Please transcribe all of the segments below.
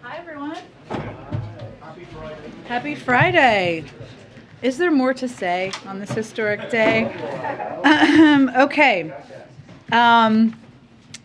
Hi, everyone. Happy Friday. Is there more to say on this historic day? Okay.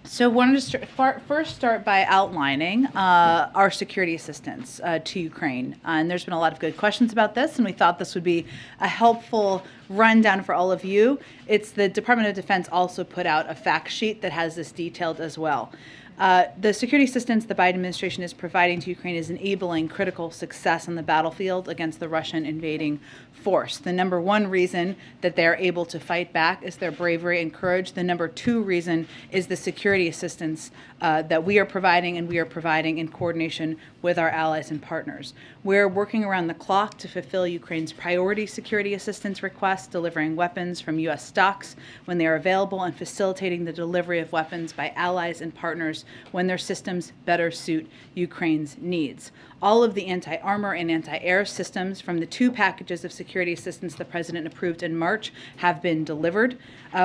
So wanted to first start by outlining our security assistance to Ukraine. And there's been a lot of good questions about this, and we thought this would be a helpful rundown for all of you. It's the Department of Defense also put out a fact sheet that has this detailed as well. The security assistance the Biden administration is providing to Ukraine is enabling critical success on the battlefield against the Russian invading force. The number one reason that they're able to fight back is their bravery and courage. The number two reason is the security assistance that we are providing, and we are providing in coordination with our allies and partners. We're working around the clock to fulfill Ukraine's priority security assistance requests, delivering weapons from U.S. stocks when they are available and facilitating the delivery of weapons by allies and partners when their systems better suit Ukraine's needs. All of the anti-armor and anti-air systems from the two packages of security assistance the President approved in March have been delivered.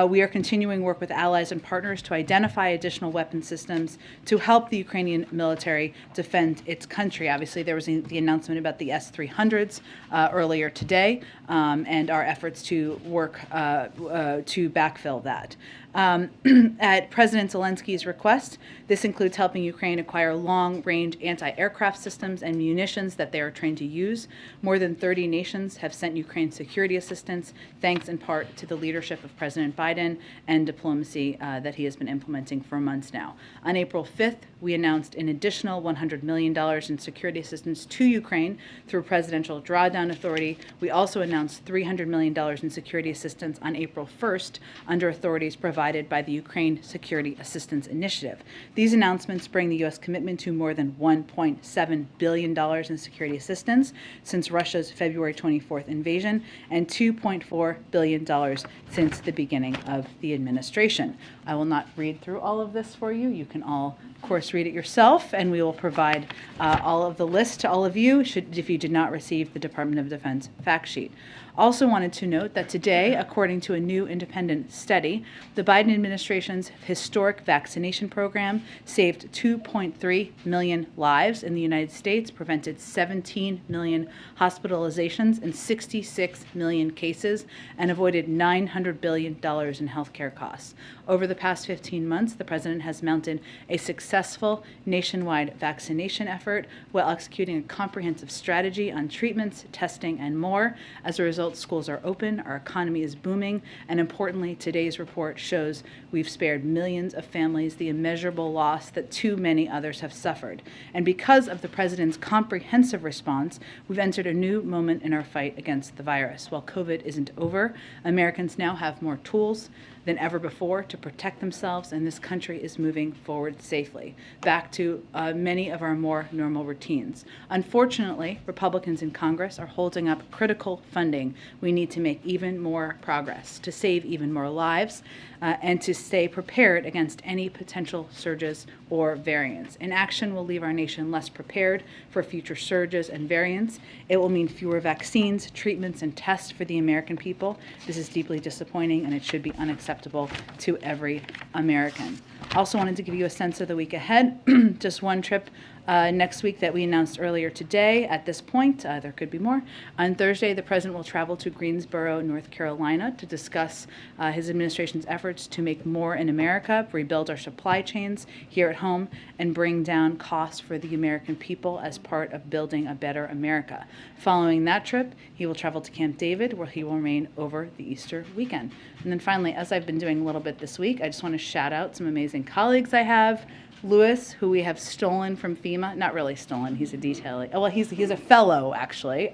We are continuing work with allies and partners to identify additional weapon systems to help the Ukrainian military defend its country. Obviously, there was the announcement about the S-300s earlier today, and our efforts to work to backfill that. At President Zelensky's request, this includes helping Ukraine acquire long-range anti-aircraft systems and munitions that they are trained to use. More than 30 nations have sent Ukraine security assistance, thanks in part to the leadership of President Biden and diplomacy that he has been implementing for months now. On April 5th, we announced an additional $100 million in security assistance to Ukraine through Presidential Drawdown Authority. We also announced $300 million in security assistance on April 1st under authorities provided by the Ukraine Security Assistance Initiative. These announcements bring the U.S. commitment to more than $1.7 billion in security assistance since Russia's February 24th invasion and $2.4 billion since the beginning of the administration. I will not read through all of this for you. You can all, of course, read it yourself, and we will provide all of the list to all of you if you did not receive the Department of Defense fact sheet. Also wanted to note that today, according to a new independent study, the Biden administration's historic vaccination program saved 2.3 million lives in the United States, prevented 17 million hospitalizations and 66 million cases, and avoided $900 billion in healthcare costs. Over the past 15 months, the president has mounted a successful nationwide vaccination effort while executing a comprehensive strategy on treatments, testing, and more. As a result, schools are open, our economy is booming, and importantly, today's report shows we've spared millions of families the immeasurable loss that too many others have suffered. And because of the president's comprehensive response, we've entered a new moment in our fight against the virus. While COVID isn't over, Americans now have more tools than ever before to protect themselves, and this country is moving forward safely, back to many of our more normal routines. Unfortunately, Republicans in Congress are holding up critical funding. We need to make even more progress to save even more lives and to stay prepared against any potential surges or variants. Inaction will leave our nation less prepared for future surges and variants. It will mean fewer vaccines, treatments, and tests for the American people. This is deeply disappointing, and it should be unacceptable to every American. Also wanted to give you a sense of the week ahead. Just one trip next week that we announced earlier today. At this point, there could be more. On Thursday, the president will travel to Greensboro, North Carolina, to discuss his administration's efforts to make more in America, rebuild our supply chains here at home, and bring down costs for the American people as part of building a better America. Following that trip, he will travel to Camp David, where he will remain over the Easter weekend. And then finally, as I've been doing a little bit this week, I just want to shout out some amazing colleagues I have. Lewis, who we have stolen from FEMA, not really stolen, he's a detailing, well, he's a fellow, actually.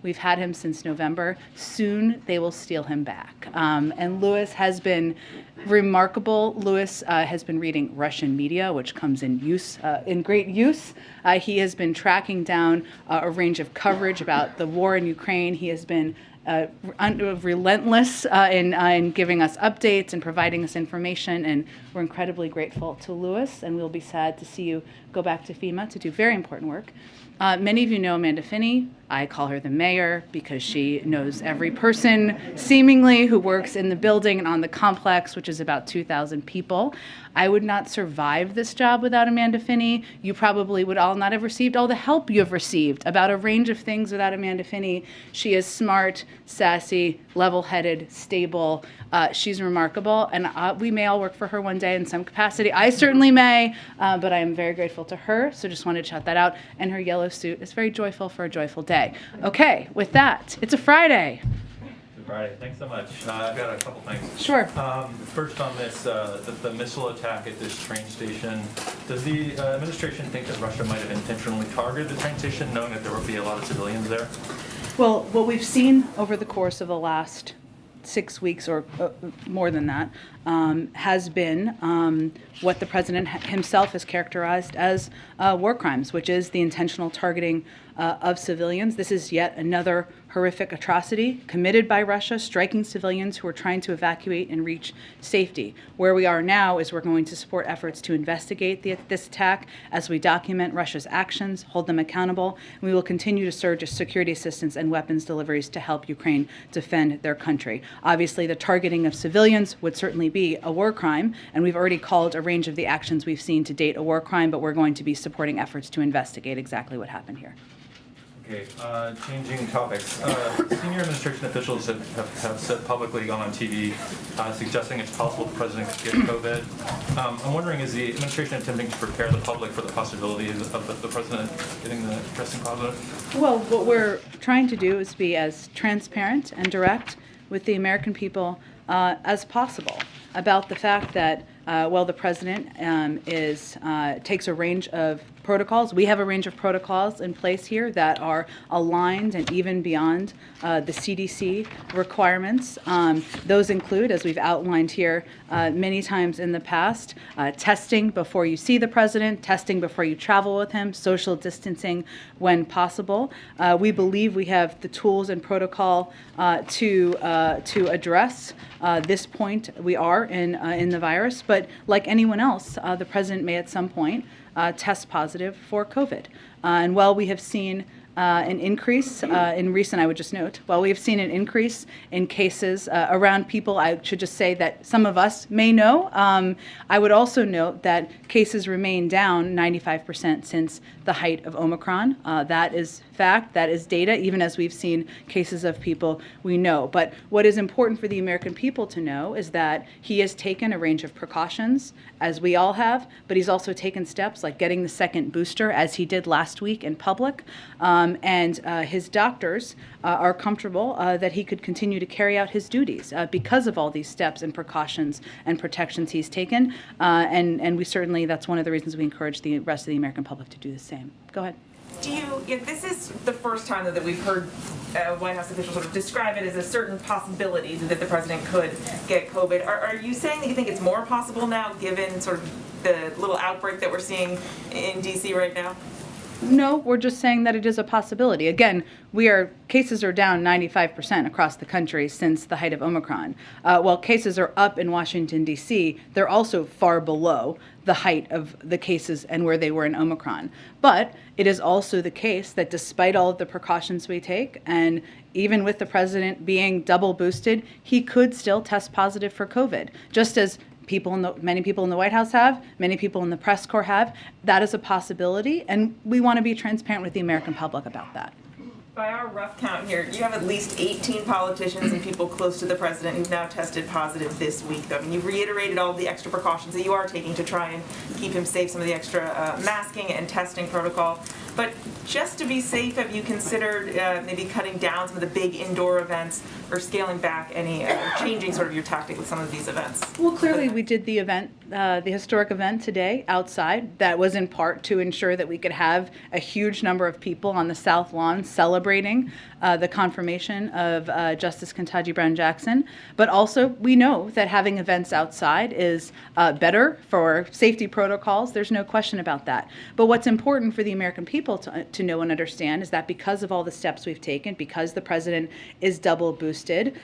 We've had him since November. Soon they will steal him back. And Lewis has been remarkable. Lewis has been reading Russian media, which comes in great use. He has been tracking down a range of coverage about the war in Ukraine. He has been relentless in giving us updates and providing us information, and we're incredibly grateful to Lewis, and we'll be sad to see you go back to FEMA to do very important work. Many of you know Amanda Finney, I call her the mayor because she knows every person, seemingly, who works in the building and on the complex, which is about 2,000 people. I would not survive this job without Amanda Finney. You probably would all not have received all the help you have received about a range of things without Amanda Finney. She is smart, sassy, level-headed, stable. She's remarkable, and we may all work for her one day in some capacity. I certainly may, but I am very grateful to her, so just wanted to shout that out. And her yellow suit is very joyful for a joyful day. Okay, with that, it's a Friday. Friday. Thanks so much. I've got a couple things. Sure. First on this, the missile attack at this train station, does the administration think that Russia might have intentionally targeted the train station, knowing that there would be a lot of civilians there? Well, what we've seen over the course of the last 6 weeks or more than that has been what the president himself has characterized as war crimes, which is the intentional targeting of civilians. This is yet another horrific atrocity committed by Russia, striking civilians who are trying to evacuate and reach safety. Where we are now is we're going to support efforts to investigate this attack as we document Russia's actions, hold them accountable, and we will continue to surge security assistance and weapons deliveries to help Ukraine defend their country. Obviously, the targeting of civilians would certainly be a war crime, and we've already called a range of the actions we've seen to date a war crime, but we're going to be supporting efforts to investigate exactly what happened here. Okay, changing topics. Senior administration officials have said publicly, gone on TV, suggesting it's possible the president could get COVID. I'm wondering, is the administration attempting to prepare the public for the possibility of the president getting the testing positive? Well, what we're trying to do is be as transparent and direct with the American people as possible about the fact that, the president takes a range of protocols. We have a range of protocols in place here that are aligned and even beyond the CDC requirements. Those include, as we've outlined here many times in the past, testing before you see the president, testing before you travel with him, social distancing when possible. We believe we have the tools and protocol to address this point we are in the virus. But like anyone else, the president may at some point test positive for COVID. And while we have seen an increase in recent, I would just note, while we have seen an increase in cases around people, I should just say that some of us may know. I would also note that cases remain down 95% since the height of Omicron. That is fact, that is data, even as we've seen cases of people we know. But what is important for the American people to know is that he has taken a range of precautions, as we all have, but he's also taken steps like getting the second booster, as he did last week in public. And his doctors are comfortable that he could continue to carry out his duties because of all these steps and precautions and protections he's taken. And we certainly, that's one of the reasons we encourage the rest of the American public to do the same. Go ahead. This is the first time that we've heard White House officials sort of describe it as a certain possibility that the president could get COVID. Are you saying that you think it's more possible now, given sort of the little outbreak that we're seeing in D.C. right now? No, we're just saying that it is a possibility. Again, cases are down 95% across the country since the height of Omicron. While cases are up in Washington, D.C., they're also far below the height of the cases and where they were in Omicron. But it is also the case that despite all of the precautions we take, and even with the president being double boosted, he could still test positive for COVID, just as many people in the White House have, many people in the press corps have. That is a possibility, and we want to be transparent with the American public about that. By our rough count here, you have at least 18 politicians and people close to the president who've now tested positive this week. I mean, you reiterated all the extra precautions that you are taking to try and keep him safe, some of the extra masking and testing protocol. But just to be safe, have you considered maybe cutting down some of the big indoor events or scaling back any, changing sort of your tactic with some of these events? Well, clearly we did the event, the historic event today outside. That was in part to ensure that we could have a huge number of people on the South Lawn celebrating the confirmation of Justice Ketanji Brown Jackson. But also, we know that having events outside is better for safety protocols. There's no question about that. But what's important for the American people to know and understand is that because of all the steps we've taken, because the president is double boosted,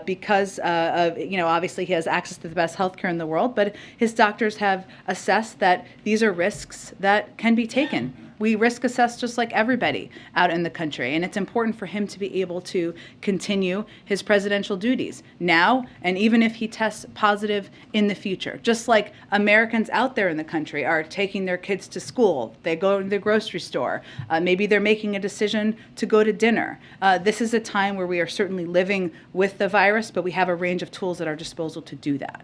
because of, obviously he has access to the best healthcare in the world, but his doctors have assessed that these are risks that can be taken We risk assess just like everybody out in the country. And it's important for him to be able to continue his presidential duties now and even if he tests positive in the future. Just like Americans out there in the country are taking their kids to school, they go to the grocery store, maybe they're making a decision to go to dinner. This is a time where we are certainly living with the virus, but we have a range of tools at our disposal to do that.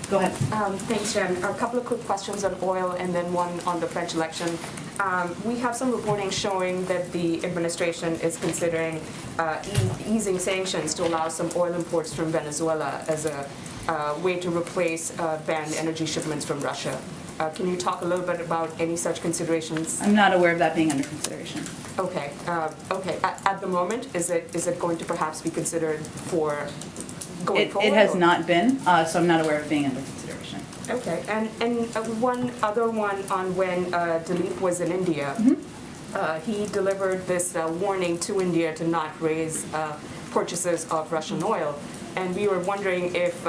Go ahead. Thanks, Jen. A couple of quick questions on oil and then one on the French election. We have some reporting showing that the administration is considering easing sanctions to allow some oil imports from Venezuela as a way to replace banned energy shipments from Russia. Can you talk a little bit about any such considerations? I'm not aware of that being under consideration. Okay. Okay. At the moment, is it going to perhaps be considered for going forward? It has not been, so I'm not aware of being under consideration. Okay, and one other one on when Dilip was in India. He delivered this warning to India to not raise purchases of Russian oil. And we were wondering if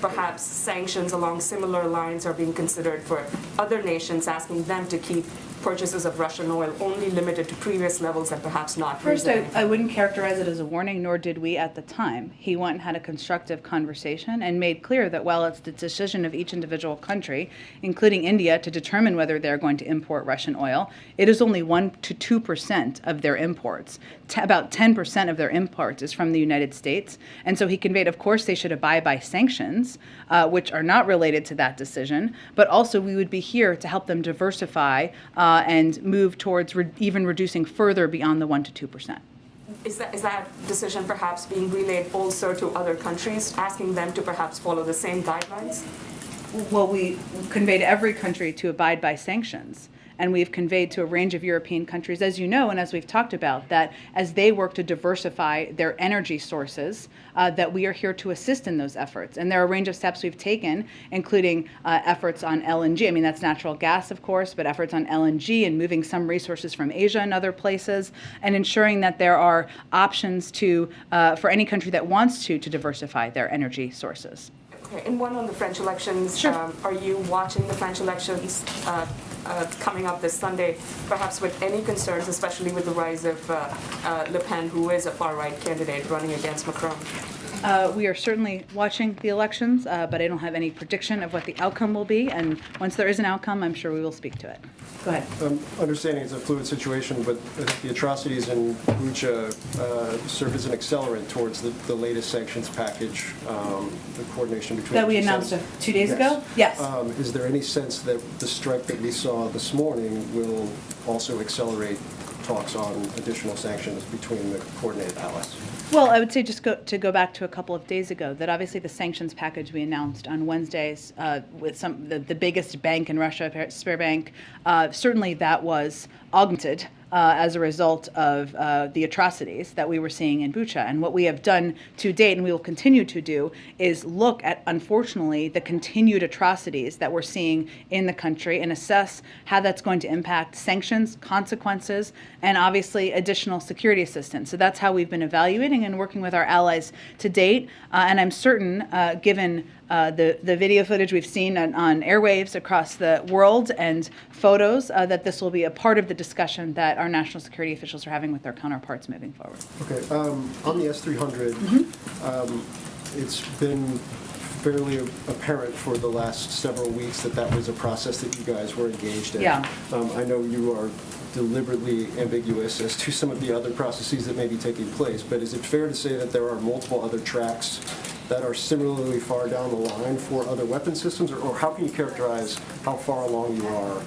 perhaps sanctions along similar lines are being considered for other nations, asking them to keep purchases of Russian oil only limited to previous levels and perhaps not. First, I wouldn't characterize it as a warning, nor did we at the time. He went and had a constructive conversation and made clear that while it's the decision of each individual country, including India, to determine whether they're going to import Russian oil, it is only 1 to 2% of their imports. About 10% of their imports is from the United States. And so he conveyed, of course, they should abide by sanctions, which are not related to that decision, but also we would be here to help them diversify and move towards even reducing further beyond the 1 to 2%. Is that decision perhaps being relayed also to other countries, asking them to perhaps follow the same guidelines? Well, we conveyed every country to abide by sanctions. And we've conveyed to a range of European countries, as you know, and as we've talked about, that as they work to diversify their energy sources, that we are here to assist in those efforts. And there are a range of steps we've taken, including efforts on LNG. I mean, that's natural gas, of course, but efforts on LNG and moving some resources from Asia and other places, and ensuring that there are options to for any country that wants to diversify their energy sources. Okay, and one on the French elections. Sure. Are you watching the French elections coming up this Sunday, perhaps with any concerns, especially with the rise of Le Pen, who is a far-right candidate running against Macron? We are certainly watching the elections, but I don't have any prediction of what the outcome will be. And once there is an outcome, I'm sure we will speak to it. Go ahead. Understanding it's a fluid situation, but the atrocities in Bucha serve as an accelerant towards the latest sanctions package, the coordination between That we the two announced sides. 2 days ago? Yes. Is there any sense that the strike that we saw this morning will also accelerate talks on additional sanctions between the coordinated allies? Well, I would say just to go back to a couple of days ago, that obviously the sanctions package we announced on Wednesdays with the biggest bank in Russia, Sberbank, certainly that was augmented as a result of the atrocities that we were seeing in Bucha. And what we have done to date, and we will continue to do, is look at, unfortunately, the continued atrocities that we're seeing in the country and assess how that's going to impact sanctions, consequences, and obviously additional security assistance. So that's how we've been evaluating and working with our allies to date. And I'm certain, given the video footage we've seen on airwaves across the world and photos, that this will be a part of the discussion that our national security officials are having with their counterparts moving forward. Okay. On the S-300, it's been fairly apparent for the last several weeks that was a process that you guys were engaged in. Yeah. I know you are deliberately ambiguous as to some of the other processes that may be taking place, but is it fair to say that there are multiple other tracks that are similarly far down the line for other weapon systems, or how can you characterize how far along you are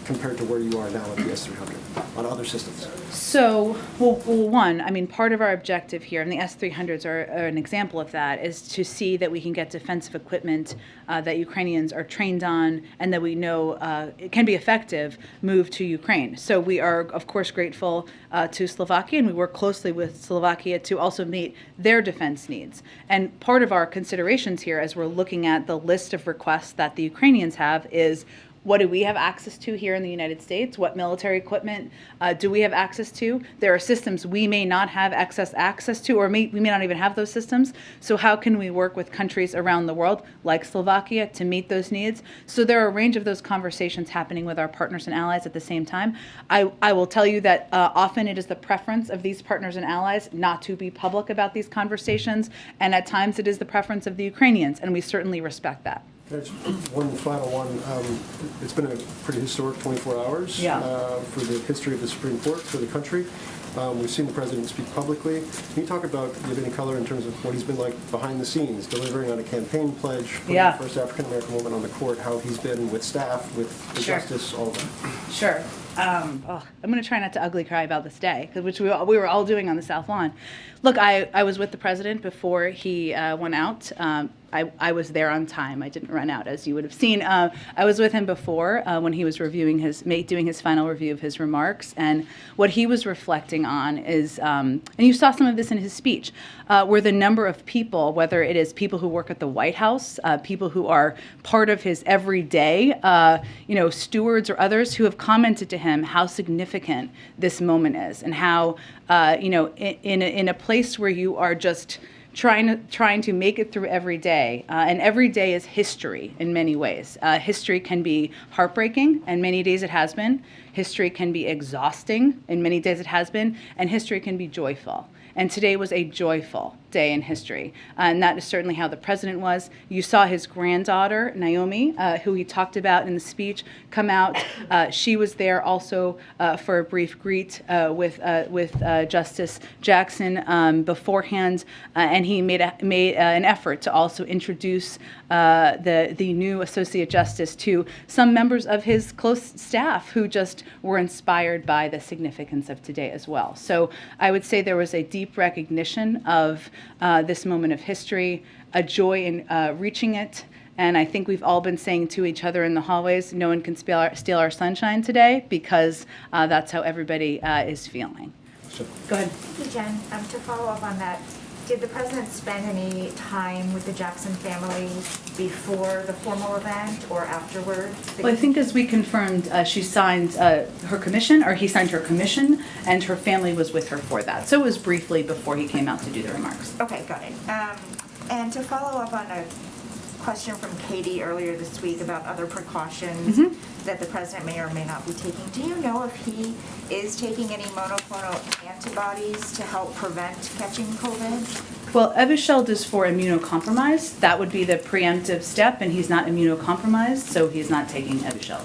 compared to where you are now with the S-300 on other systems? So, well, one, I mean, part of our objective here, and the S-300s are an example of that, is to see that we can get defensive equipment that Ukrainians are trained on and that we know it can be effective moved to Ukraine. So we are, of course, grateful to Slovakia, and we work closely with Slovakia to also meet their defense needs. And part of our considerations here, as we're looking at the list of requests that the Ukrainians have, is What do we have access to here in the United States? What military equipment do we have access to? There are systems we may not have access to, or we may not even have those systems. So how can we work with countries around the world, like Slovakia, to meet those needs? So there are a range of those conversations happening with our partners and allies at the same time. I will tell you that often it is the preference of these partners and allies not to be public about these conversations, and at times it is the preference of the Ukrainians, and we certainly respect that. There's one final one. It's been a pretty historic 24 hours for the history of the Supreme Court, for the country. We've seen the president speak publicly. Can you talk about, give any color in terms of what he's been like behind the scenes, delivering on a campaign pledge, putting the first African-American woman on the court, how he's been with staff, with the justice, all of that? Sure. I'm going to try not to ugly cry about this day, which we were all doing on the South Lawn. Look, I was with the president before he went out. I was there on time. I didn't run out, as you would have seen. I was with him before when he was doing his final review of his remarks, and what he was reflecting on is, and you saw some of this in his speech, were the number of people, whether it is people who work at the White House, people who are part of his everyday, stewards or others, who have commented to him how significant this moment is, and how, in a place where you are just trying to make it through every day, and every day is history in many ways. History can be heartbreaking, and many days it has been. History can be exhausting, and many days it has been, and history can be joyful. And today was a joyful day in history. And that is certainly how the president was. You saw his granddaughter, Naomi, who he talked about in the speech, come out. She was there also for a brief greet with Justice Jackson beforehand. And he made an effort to also introduce the new Associate Justice to some members of his close staff who just were inspired by the significance of today as well. So I would say there was a deep recognition of this moment of history, a joy in reaching it, and I think we've all been saying to each other in the hallways, no one can steal our sunshine today, because that's how everybody is feeling. Go ahead. Thank you, Jen. To follow up on that, did the president spend any time with the Jackson family before the formal event or afterward? Well, I think as we confirmed, she signed her commission, or he signed her commission, and her family was with her for that. So it was briefly before he came out to do the remarks. Okay, got it. And to follow up on a question from Katie earlier this week about other precautions that the president may or may not be taking, do you know if he is taking any monoclonal antibodies to help prevent catching COVID? Well, Evusheld is for immunocompromised. That would be the preemptive step, and he's not immunocompromised, so he's not taking Evusheld.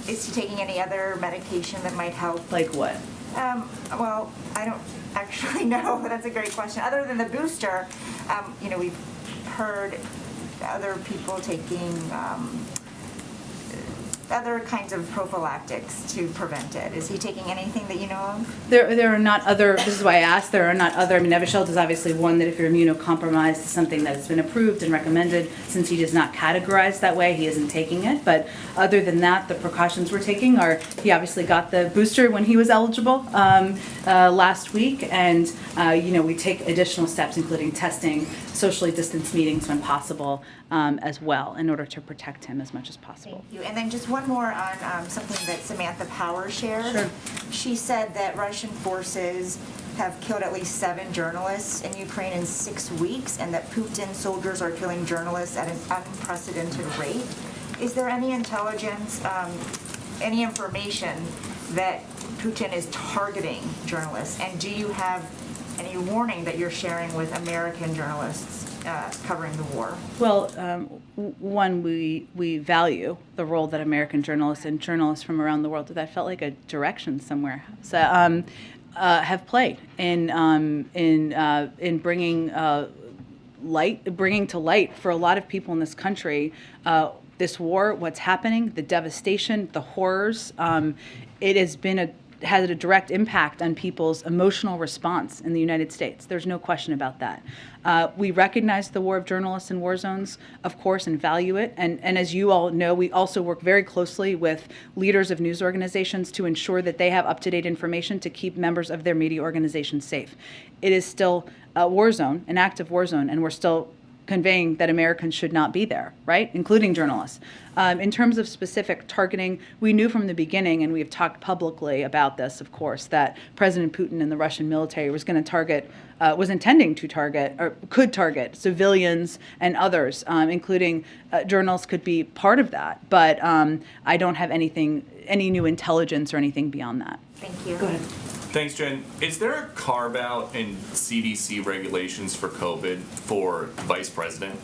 Is he taking any other medication that might help? Like what? Well, I don't actually know, but that's a great question. Other than the booster, we've heard other people taking other kinds of prophylactics to prevent it. Is he taking anything that you know of? There are not other, this is why I asked, there are not other, Evusheld is obviously one that if you're immunocompromised, is something that has been approved and recommended. Since he is not categorized that way, he isn't taking it. But other than that, the precautions we're taking are, he obviously got the booster when he was eligible last week, and we take additional steps, including testing, socially distanced meetings when possible, as well, in order to protect him as much as possible. Thank you. And then just one more on something that Samantha Power shared. Sure. She said that Russian forces have killed at least 7 journalists in Ukraine in 6 weeks, and that Putin soldiers are killing journalists at an unprecedented rate. Is there any intelligence, any information that Putin is targeting journalists? And do you have any warning that you're sharing with American journalists covering the war? Well, one, we value the role that American journalists and journalists from around the world, that felt like a direction somewhere, so, have played in bringing to light for a lot of people in this country this war, what's happening, the devastation, the horrors. It has a direct impact on people's emotional response in the United States. There's no question about that. We recognize the war of journalists in war zones, of course, and value it. And as you all know, we also work very closely with leaders of news organizations to ensure that they have up-to-date information to keep members of their media organizations safe. It is still a war zone, an active war zone, and we're still conveying that Americans should not be there, right, including journalists. In terms of specific targeting, we knew from the beginning, and we've talked publicly about this, of course, that President Putin and the Russian military was going to target, was intending to target, or could target civilians and others, including journalists could be part of that. But I don't have any new intelligence or anything beyond that. Thank you. Go ahead. Thanks, Jen. Is there a carve-out in CDC regulations for COVID for vice president?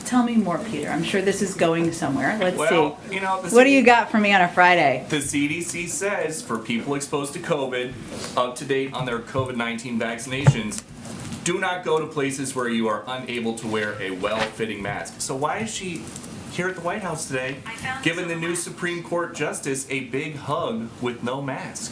Tell me more, Peter. I'm sure this is going somewhere. Let's Well, see. you know, the What do you CDC got for me on a Friday? The CDC says for people exposed to COVID, up to date on their COVID-19 vaccinations, do not go to places where you are unable to wear a well-fitting mask. So why is she here at the White House today giving the new Supreme Court justice a big hug with no mask?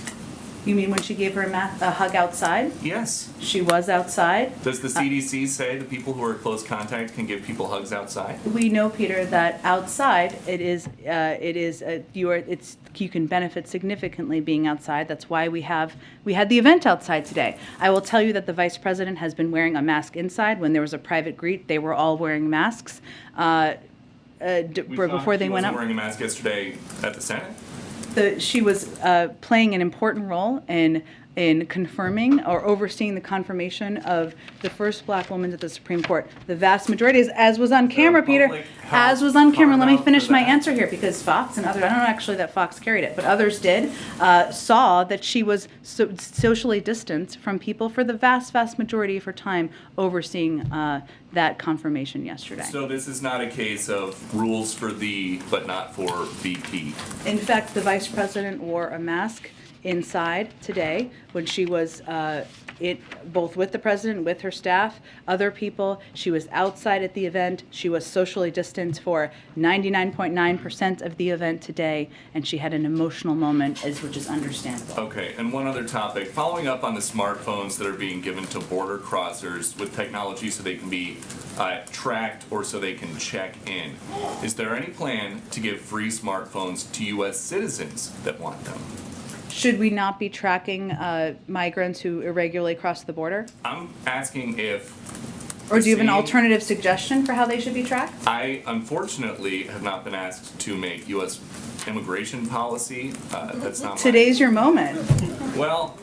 You mean when she gave her a hug outside? Yes. She was outside. Does the CDC say that people who are close contact can give people hugs outside? We know, Peter, that outside you can benefit significantly being outside. That's why we had the event outside today. I will tell you that the vice president has been wearing a mask inside. When there was a private greet, they were all wearing masks before they went up. She wasn't wearing a mask yesterday at the Senate? She was playing an important role in confirming or overseeing the confirmation of the first black woman to the Supreme Court. The vast majority, as was on camera, Peter, as was on camera. Let me finish my answer here, because Fox and others, I don't know actually that Fox carried it, but others did, saw that she was socially distanced from people for the vast, vast majority of her time overseeing that confirmation yesterday. So this is not a case of rules for thee, but not for VP. In fact, the vice president wore a mask inside today when she was both with the president, with her staff, other people. She was outside at the event. She was socially distanced for 99.9% of the event today, and she had an emotional moment, which is understandable. Okay, and one other topic. Following up on the smartphones that are being given to border crossers with technology so they can be tracked or so they can check in. Is there any plan to give free smartphones to U.S. citizens that want them? Should we not be tracking migrants who irregularly cross the border? I'm asking if... Or do you have an alternative suggestion for how they should be tracked? I, unfortunately, have not been asked to make U.S. immigration policy. That's not Today's your moment. Well,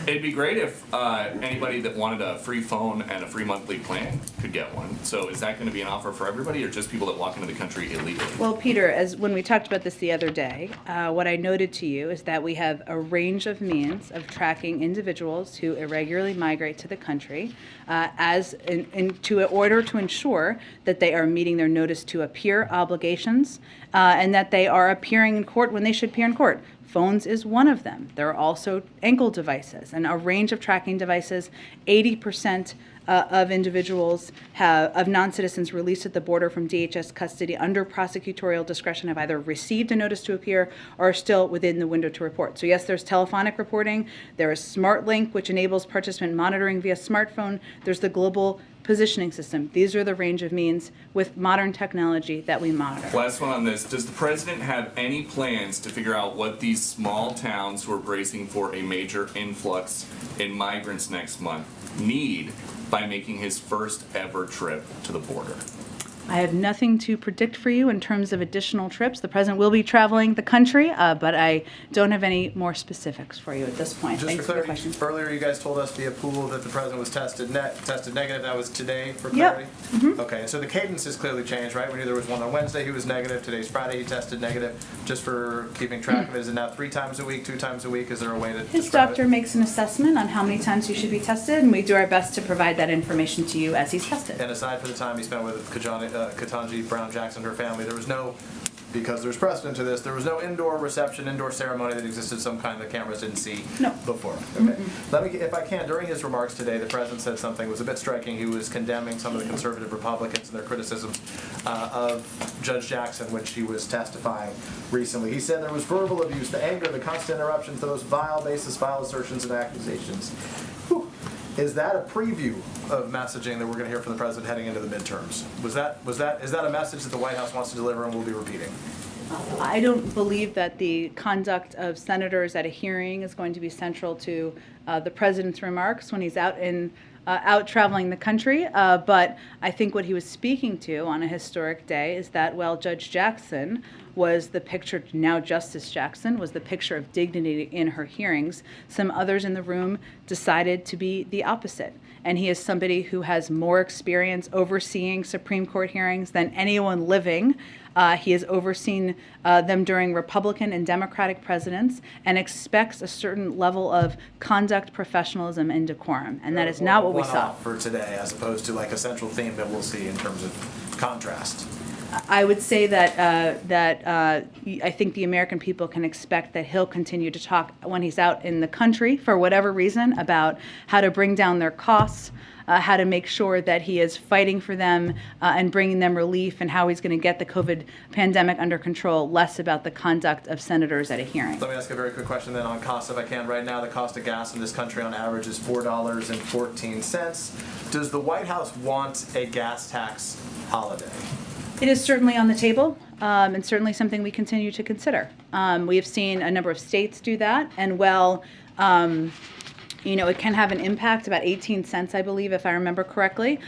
it'd be great if anybody that wanted a free phone and a free monthly plan could get one. So is that going to be an offer for everybody, or just people that walk into the country illegally? Well, Peter, as when we talked about this the other day, what I noted to you is that we have a range of means of tracking individuals who irregularly migrate to the country in order to ensure that they are meeting their notice to appear obligations and that they are appearing in court when they should appear in court. Phones is one of them. There are also ankle devices and a range of tracking devices. 80% of individuals of non-citizens released at the border from DHS custody under prosecutorial discretion have either received a notice to appear or are still within the window to report. So yes, there's telephonic reporting. There is SmartLink, which enables participant monitoring via smartphone. There's the global positioning system. These are the range of means with modern technology that we monitor. Last one on this. Does the president have any plans to figure out what these small towns who are bracing for a major influx in migrants next month need by making his first ever trip to the border? I have nothing to predict for you in terms of additional trips. The president will be traveling the country, but I don't have any more specifics for you at this point. Just Thanks for for the clarity, question. earlier you guys told us via pool that the president was tested negative. That was today, for Yep. clarity? Mm-hmm. Okay, so the cadence has clearly changed, right? We knew there was one on Wednesday, he was negative. Today's Friday, he tested negative. Just for keeping track of it, is it now 3 times a week, 2 times a week? Is there a way to His describe doctor it? makes an assessment on how many times you should be tested, and we do our best to provide that information to you as he's tested. And aside from the time he spent with Ketanji Brown Jackson and her family, there was no, because there's precedent to this, there was no indoor reception, indoor ceremony that existed, some kind the cameras didn't see No. before. Okay. Let me, if I can, during his remarks today, the president said something that was a bit striking. He was condemning some of the conservative Republicans and their criticisms of Judge Jackson when she was testifying recently. He said there was verbal abuse, the anger, the constant interruptions, those vile, baseless, vile assertions and accusations. Whew. Is that a preview of messaging that we're going to hear from the president heading into the midterms? Is that a message that the White House wants to deliver and will be repeating? I don't believe that the conduct of senators at a hearing is going to be central to the president's remarks when he's out in out traveling the country, but I think what he was speaking to on a historic day is that, well, Judge Jackson was the picture, now Justice Jackson, was the picture of dignity in her hearings. Some others in the room decided to be the opposite. And he is somebody who has more experience overseeing Supreme Court hearings than anyone living. He has overseen them during Republican and Democratic presidents and expects a certain level of conduct, professionalism, and decorum. And that is not what we saw. One-off for today, as opposed to like a central theme that we'll see in terms of contrast. I would say that I think the American people can expect that he'll continue to talk when he's out in the country, for whatever reason, about how to bring down their costs, how to make sure that he is fighting for them and bringing them relief, and how he's going to get the COVID pandemic under control, less about the conduct of senators at a hearing. Let me ask a very quick question then on costs, if I can. Right now, the cost of gas in this country on average is $4.14. Does the White House want a gas tax holiday? It is certainly on the table, and certainly something we continue to consider. We have seen a number of states do that, and it can have an impact, about 18 cents, I believe, if I remember correctly.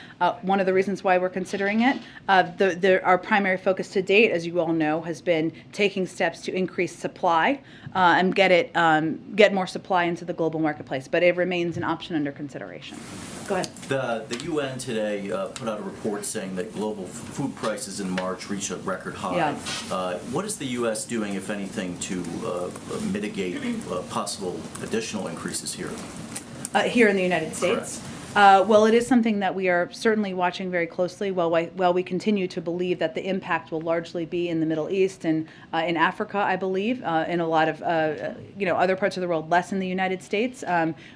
One of the reasons why we're considering it, our primary focus to date, as you all know, has been taking steps to increase supply and get more supply into the global marketplace. But it remains an option under consideration. Go ahead. The UN today put out a report saying that global food prices in March reached a record high. Yeah. What is the U.S. doing, if anything, to mitigate possible additional increases here? Here in the United States? Well, it is something that we are certainly watching very closely while we continue to believe that the impact will largely be in the Middle East and in Africa, I believe, in a lot of other parts of the world, less in the United States.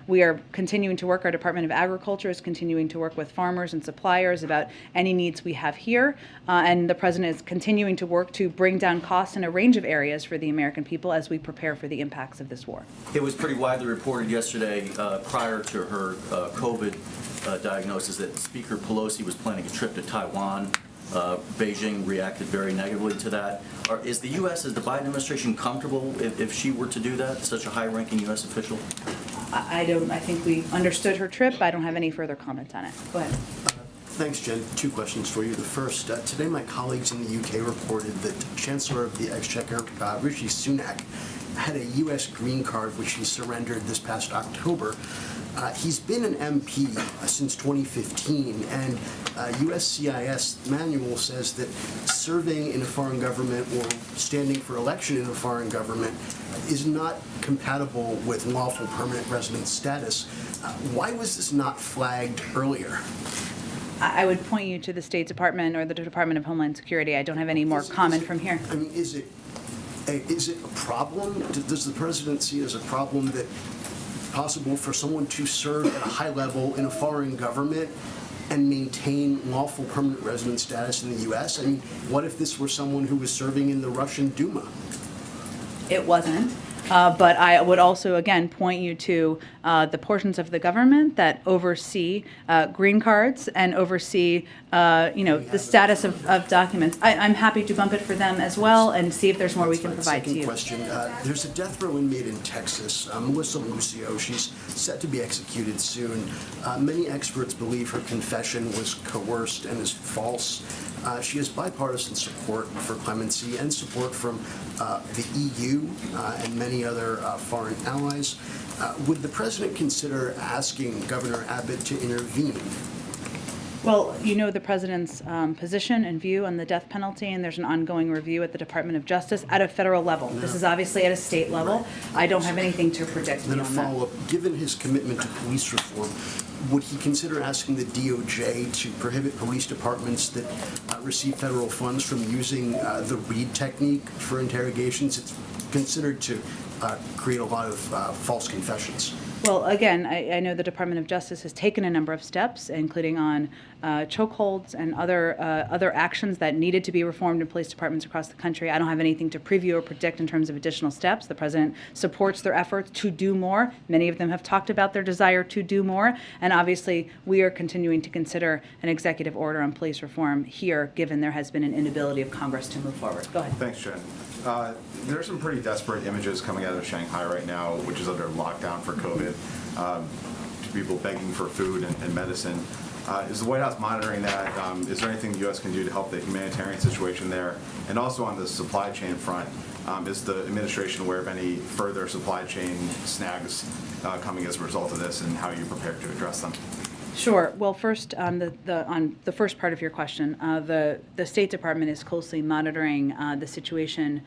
We are continuing to work, our Department of Agriculture is continuing to work with farmers and suppliers about any needs we have here, and the President is continuing to work to bring down costs in a range of areas for the American people as we prepare for the impacts of this war. It was pretty widely reported yesterday, prior to her COVID diagnosis, that Speaker Pelosi was planning a trip to Taiwan. Beijing reacted very negatively to that. Is the U.S., is the Biden administration comfortable if she were to do that, such a high-ranking U.S. official? I think we understood her trip. I don't have any further comment on it. Go ahead. Thanks, Jen. Two questions for you. The first, today my colleagues in the UK reported that Chancellor of the Exchequer, Rishi Sunak, had a U.S. green card which he surrendered this past October. He's been an MP since 2015, and USCIS manual says that serving in a foreign government or standing for election in a foreign government is not compatible with lawful permanent resident status. Why was this not flagged earlier? I would point you to the State Department or the Department of Homeland Security. I don't have any more comment from here. I mean, is it a problem? Does the President see it as a problem that possible for someone to serve at a high level in a foreign government and maintain lawful permanent resident status in the U.S.? I mean, what if this were someone who was serving in the Russian Duma? It wasn't. But I would also, again, point you to the portions of the government that oversee green cards and oversee, the status of documents. I'm happy to bump it for them as well and see if there's more we can provide to you. Second question. There's a death row inmate in Texas, Melissa Lucio. She's set to be executed soon. Many experts believe her confession was coerced and is false. She has bipartisan support for clemency and support from the EU and many other foreign allies. Would the President consider asking Governor Abbott to intervene? Well, you know the President's position and view on the death penalty, and there's an ongoing review at the Department of Justice at a federal level. No. This is obviously at a state level. Right. I don't have anything to predict then beyond a follow-up. Given his commitment to police reform, would he consider asking the DOJ to prohibit police departments that receive federal funds from using the Reid technique for interrogations? It's considered to create a lot of false confessions. Well, again, I know the Department of Justice has taken a number of steps, including on chokeholds and other actions that needed to be reformed in police departments across the country. I don't have anything to preview or predict in terms of additional steps. The President supports their efforts to do more. Many of them have talked about their desire to do more, and obviously we are continuing to consider an executive order on police reform here, given there has been an inability of Congress to move forward. Go ahead. Thanks, Jen. There are some pretty desperate images coming out of Shanghai right now, which is under lockdown for COVID. people begging for food and medicine. Is the White House monitoring that? Is there anything the U.S. can do to help the humanitarian situation there? And also on the supply chain front, is the administration aware of any further supply chain snags coming as a result of this, and how are you prepared to address them? Sure. Well, first, on the first part of your question, the State Department is closely monitoring the situation.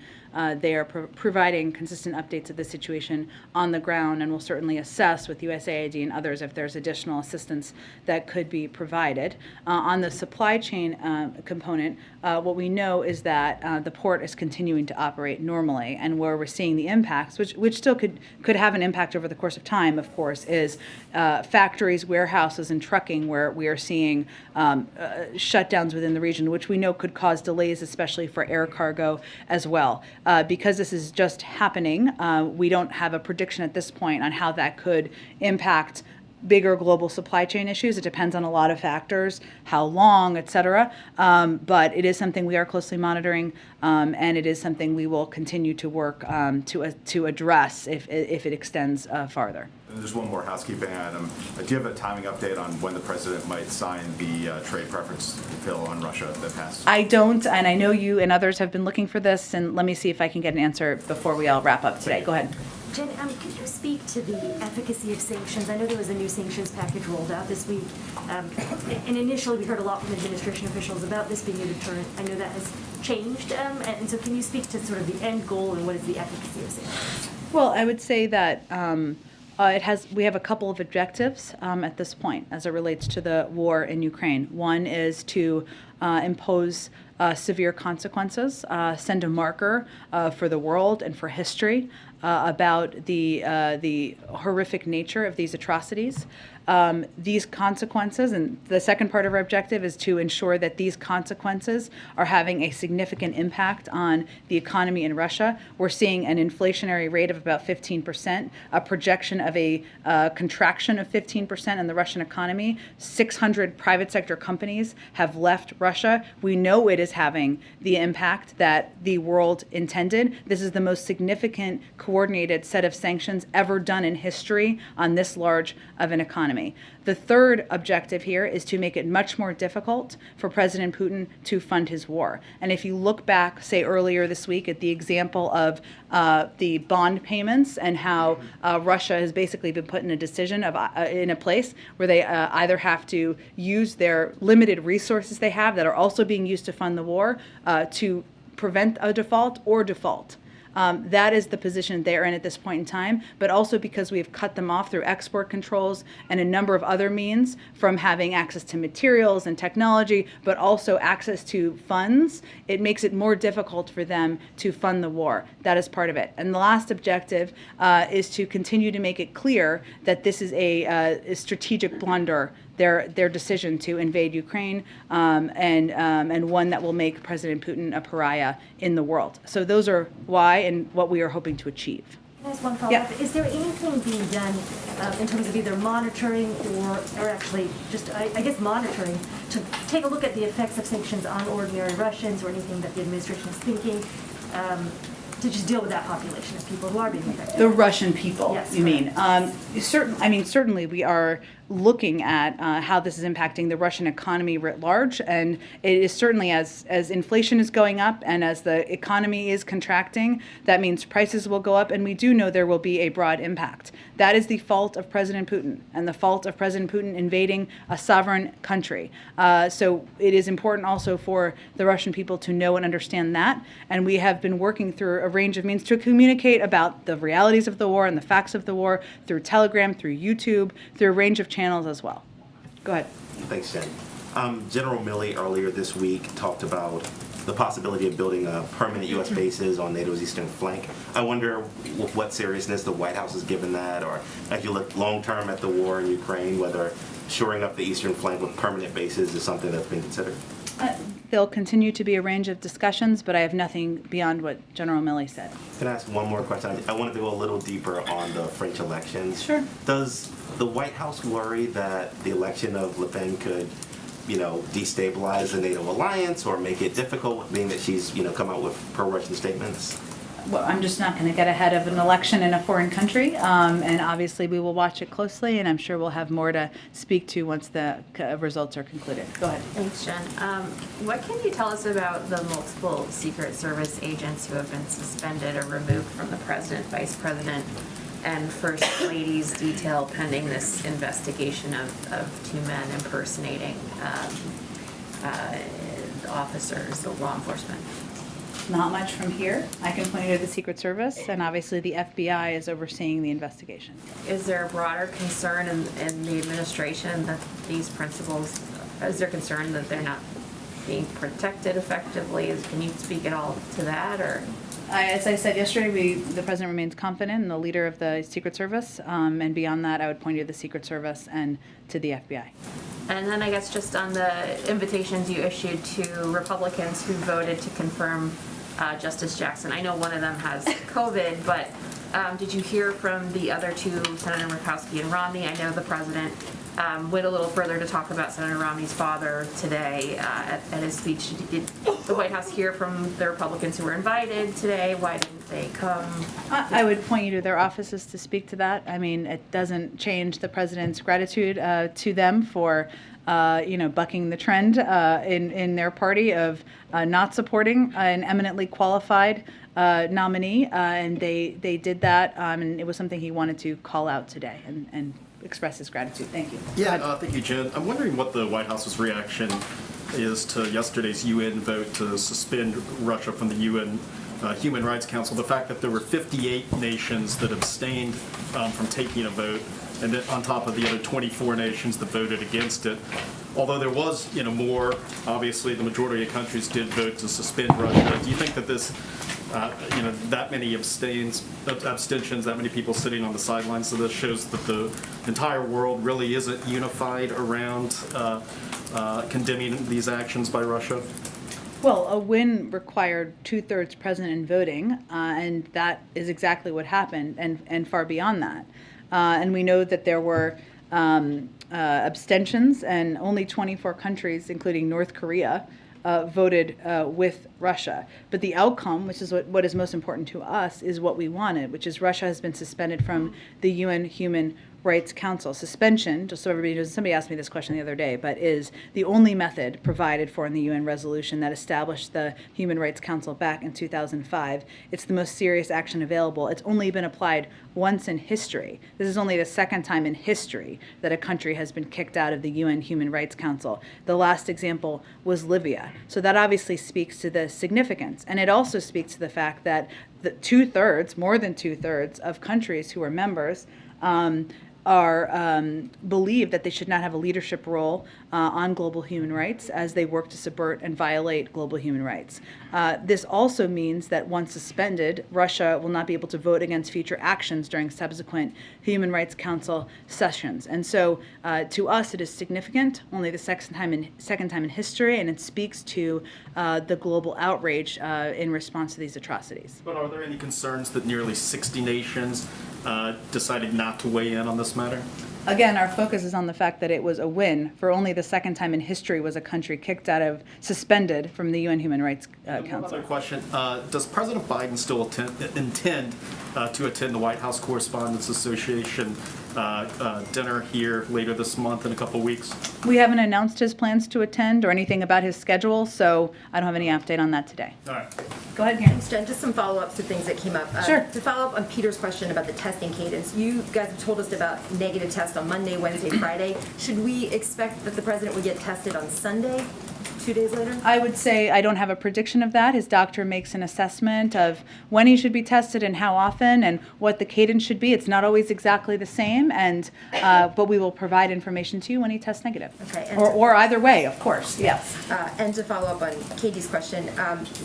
They are providing consistent updates of the situation on the ground, and will certainly assess with USAID and others if there's additional assistance that could be provided. On the supply chain component, what we know is that the port is continuing to operate normally, and where we're seeing the impacts, which still could have an impact over the course of time, of course, is factories, warehouses, and trucking, where we are seeing shutdowns within the region, which we know could cause delays, especially for air cargo as well. Because this is just happening, we don't have a prediction at this point on how that could impact bigger global supply chain issues. It depends on a lot of factors, how long, et cetera. But it is something we are closely monitoring, and it is something we will continue to work to address if it extends farther. And just one more housekeeping item. Do you have a timing update on when the president might sign the trade preference bill on Russia that passed? I don't, and I know you and others have been looking for this, and let me see if I can get an answer before we all wrap up today. Go ahead. Jen, could you speak to the efficacy of sanctions? I know there was a new sanctions package rolled out this week, and initially we heard a lot from administration officials about this being a deterrent. I know that has changed, and so can you speak to sort of the end goal and what is the efficacy of sanctions? Well, I would say that we have a couple of objectives at this point as it relates to the war in Ukraine. One is to impose severe consequences, send a marker for the world and for history about the horrific nature of these atrocities. These consequences, and the second part of our objective is to ensure that these consequences are having a significant impact on the economy in Russia. We're seeing an inflationary rate of about 15%, a projection of a contraction of 15% in the Russian economy. 600 private sector companies have left Russia. We know it is having the impact that the world intended. This is the most significant coordinated set of sanctions ever done in history on this large of an economy. The third objective here is to make it much more difficult for President Putin to fund his war. And if you look back, say earlier this week, at the example of the bond payments and how Russia has basically been put in a decision of in a place where they either have to use their limited resources they have that are also being used to fund the war to prevent a default or default. That is the position they're in at this point in time, but also because we have cut them off through export controls and a number of other means, from having access to materials and technology, but also access to funds. It makes it more difficult for them to fund the war. That is part of it. And the last objective is to continue to make it clear that this is a strategic blunder, their decision to invade Ukraine, and one that will make President Putin a pariah in the world. So those are why and what we are hoping to achieve. Can I ask one follow-up? Yeah. Is there anything being done in terms of either monitoring or actually just, I guess, monitoring to take a look at the effects of sanctions on ordinary Russians, or anything that the administration is thinking to just deal with that population of people who are being affected? The Russian people, yes, you mean? Certainly we are looking at how this is impacting the Russian economy writ large, and it is certainly as inflation is going up and as the economy is contracting, that means prices will go up, and we do know there will be a broad impact. That is the fault of President Putin and the fault of President Putin invading a sovereign country. So it is important also for the Russian people to know and understand that, and we have been working through a range of means to communicate about the realities of the war and the facts of the war through Telegram, through YouTube, through a range of channels as well. Go ahead. Thanks, Jen. General Milley earlier this week talked about the possibility of building permanent U.S. bases on NATO's eastern flank. I wonder with what seriousness the White House has given that, or as you look long-term at the war in Ukraine, whether shoring up the eastern flank with permanent bases is something that's been considered. There'll continue to be a range of discussions, but I have nothing beyond what General Milley said. Can I ask one more question? I wanted to go a little deeper on the French elections. Sure. Does the White House worry that the election of Le Pen could, destabilize the NATO alliance or make it difficult, being that she's, come out with pro-Russian statements? well, I'm just not going to get ahead of an election in a foreign country, and obviously we will watch it closely, and I'm sure we'll have more to speak to once the results are concluded. Go ahead. Thanks, Jen. What can you tell us about the multiple Secret Service agents who have been suspended or removed from the President, Vice President, and First Lady's detail pending this investigation of two men impersonating officers, the law enforcement? Not much from here. I can point you to the Secret Service, and obviously the FBI is overseeing the investigation. Is there a broader concern in the administration that these principals, is there concern that they're not being protected effectively? Can you speak at all to that, or? As I said yesterday, the President remains confident in the leader of the Secret Service, and beyond that, I would point you to the Secret Service and to the FBI. And then I guess just on the invitations you issued to Republicans who voted to confirm Justice Jackson. I know one of them has COVID, but did you hear from the other two, Senator Murkowski and Romney? I know the President went a little further to talk about Senator Romney's father today at his speech. Did the White House hear from the Republicans who were invited today? Why didn't they come? I would point you to their offices to speak to that. I mean, it doesn't change the President's gratitude to them for bucking the trend in their party of not supporting an eminently qualified nominee, and they did that, and it was something he wanted to call out today and express his gratitude. Thank you. Yeah, thank you, Jen. I'm wondering what the White House's reaction is to yesterday's UN vote to suspend Russia from the UN Human Rights Council. The fact that there were 58 nations that abstained from taking a vote, and then on top of the other 24 nations that voted against it. Although there was, more, obviously the majority of countries did vote to suspend Russia. Do you think that this, that many abstentions, that many people sitting on the sidelines of this shows that the entire world really isn't unified around condemning these actions by Russia? Well, a win required 2/3 present and voting, and that is exactly what happened, and far beyond that. And we know that there were abstentions, and only 24 countries, including North Korea, voted with Russia. But the outcome, which is what is most important to us, is what we wanted, which is Russia has been suspended from the UN Human Rights Council. Suspension, just so everybody knows, somebody asked me this question the other day, but is the only method provided for in the UN resolution that established the Human Rights Council back in 2005. It's the most serious action available. It's only been applied once in history. This is only the second time in history that a country has been kicked out of the UN Human Rights Council. The last example was Libya. So that obviously speaks to the significance. And it also speaks to the fact that the 2/3, more than 2/3 of countries who are members believe that they should not have a leadership role on global human rights as they work to subvert and violate global human rights. This also means that once suspended, Russia will not be able to vote against future actions during subsequent Human Rights Council sessions. And so to us it is significant, only the second time in history, and it speaks to the global outrage in response to these atrocities. But are there any concerns that nearly 60 nations decided not to weigh in on this matter? Again, our focus is on the fact that it was a win. For only the second time in history was a country suspended from the UN Human Rights Council. One other question. Does President Biden still intend to attend the White House Correspondents Association dinner here later this month in a couple weeks? We haven't announced his plans to attend or anything about his schedule, so I don't have any update on that today. All right. Go ahead, Karen. Thanks, Jen. Just some follow-ups to things that came up. Sure. To follow up on Peter's question about the testing cadence, you guys have told us about negative tests on Monday, Wednesday, Friday. Should we expect that the president would get tested on Sunday, 2 days later? I would say I don't have a prediction of that. His doctor makes an assessment of when he should be tested and how often and what the cadence should be. It's not always exactly the same, and but we will provide information to you when he tests negative. Okay. Or either way, of course. Yes. And to follow up on Katie's question,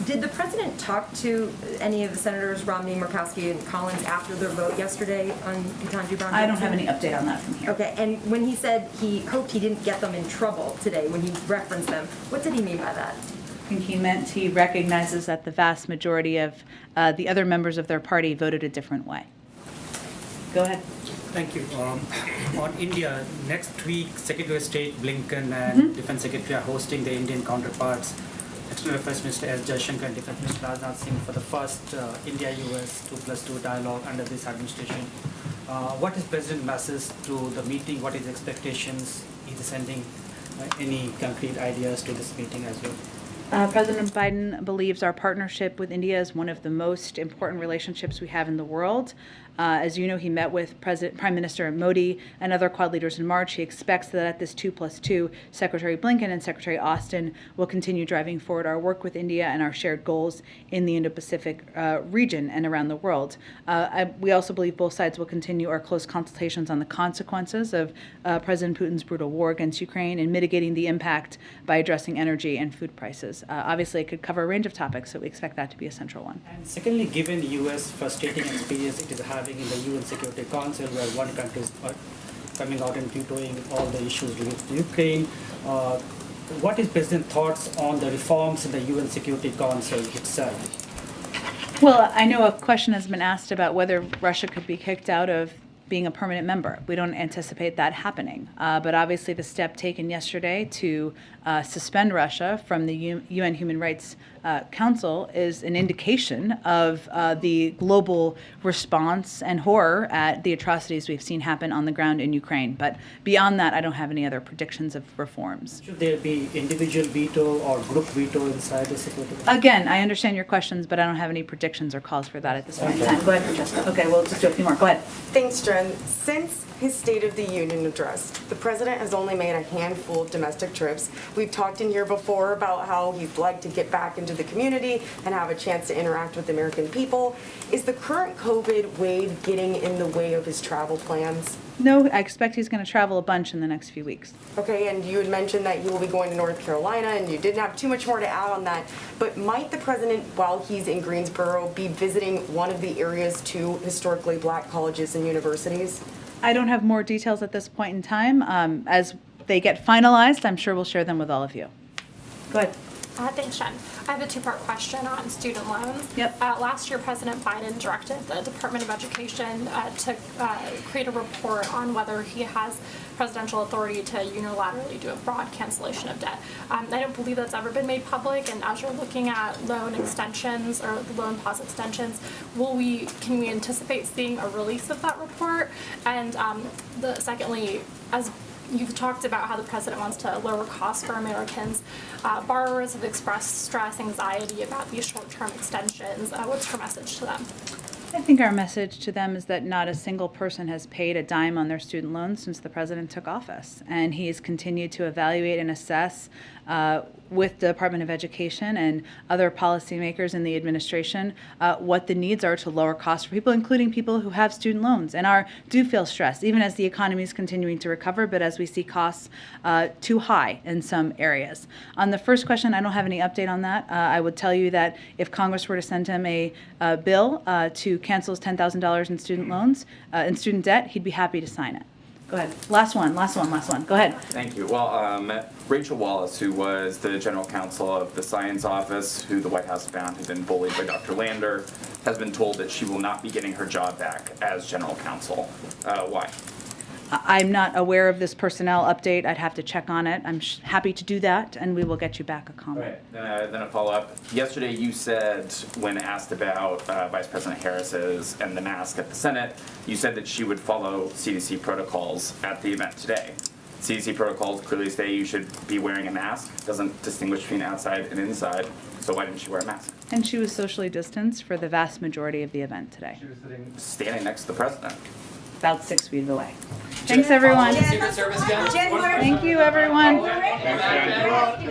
did the president talk to any of the senators, Romney, Murkowski, and Collins, after their vote yesterday on Ketanji Brown? I don't have any update on that from here. Okay. And when he said he hoped he didn't get them in trouble today, when he referenced them, what did he mean by that? I think he meant he recognizes that the vast majority of the other members of their party voted a different way. Go ahead. Thank you. On India, next week, Secretary of State Blinken and Defense Secretary are hosting their Indian counterparts External Affairs Minister S. Jaishankar and Defense Minister Rajnath Singh for the first India-US 2+2 dialogue under this administration. What is President's message to the meeting? What is expectations? Is he sending any concrete ideas to this meeting as well? President Biden believes our partnership with India is one of the most important relationships we have in the world. As you know, he met with Prime Minister Modi and other Quad leaders in March. He expects that at this 2+2, Secretary Blinken and Secretary Austin will continue driving forward our work with India and our shared goals in the Indo-Pacific region and around the world. We also believe both sides will continue our close consultations on the consequences of President Putin's brutal war against Ukraine and mitigating the impact by addressing energy and food prices. Obviously, it could cover a range of topics, so we expect that to be a central one. And secondly, given the U.S. frustrating experience it is having in the UN Security Council, where one country is coming out and vetoing all the issues related to Ukraine, what is President's thoughts on the reforms in the UN Security Council itself? Well, I know a question has been asked about whether Russia could be kicked out of being a permanent member. We don't anticipate that happening. But obviously the step taken yesterday to suspend Russia from the UN Human Rights Council is an indication of the global response and horror at the atrocities we've seen happen on the ground in Ukraine. But beyond that, I don't have any other predictions of reforms. Should there be individual veto or group veto inside the Security Council? Again, I understand your questions, but I don't have any predictions or calls for that at this point in time. Go ahead, Francesca. Okay, we'll just do a few more. Go ahead. Thanks, Jen. Since his State of the Union address, the president has only made a handful of domestic trips. We've talked in here before about how he'd like to get back into the community and have a chance to interact with the American people. Is the current COVID wave getting in the way of his travel plans? No, I expect he's going to travel a bunch in the next few weeks. Okay, and you had mentioned that you will be going to North Carolina, and you didn't have too much more to add on that. But might the president, while he's in Greensboro, be visiting one of the area's two historically black colleges and universities? I don't have more details at this point in time. As they get finalized, I'm sure we'll share them with all of you. Go ahead. Thanks, Jen. I have a two-part question on student loans. Yep. Last year, President Biden directed the Department of Education to create a report on whether he has presidential authority to unilaterally do a broad cancellation of debt. I don't believe that's ever been made public, and as you're looking at loan extensions or loan pause extensions, can we anticipate seeing a release of that report? And secondly, as you've talked about how the president wants to lower costs for Americans. Borrowers have expressed stress, anxiety about these short-term extensions. What's your message to them? I think our message to them is that not a single person has paid a dime on their student loans since the president took office. And he has continued to evaluate and assess with the Department of Education and other policymakers in the administration what the needs are to lower costs for people, including people who have student loans and do feel stressed, even as the economy is continuing to recover, but as we see costs too high in some areas. On the first question, I don't have any update on that. I would tell you that if Congress were to send him a bill to cancel his $10,000 in student loans, in student debt, he'd be happy to sign it. Go ahead. Last one. Go ahead. Thank you. Well, Rachel Wallace, who was the general counsel of the Science Office, who the White House found had been bullied by Dr. Lander, has been told that she will not be getting her job back as general counsel. Why? I'm not aware of this personnel update. I'd have to check on it. I'm happy to do that, and we will get you back a comment. Then a follow-up. Yesterday you said, when asked about Vice President Harris's and the mask at the Senate, you said that she would follow CDC protocols at the event today. CDC protocols clearly say you should be wearing a mask. Doesn't distinguish between outside and inside. So why didn't she wear a mask? And she was socially distanced for the vast majority of the event today. She was standing next to the president. About 6 feet away. Thanks, everyone. Thank you, everyone. You're on,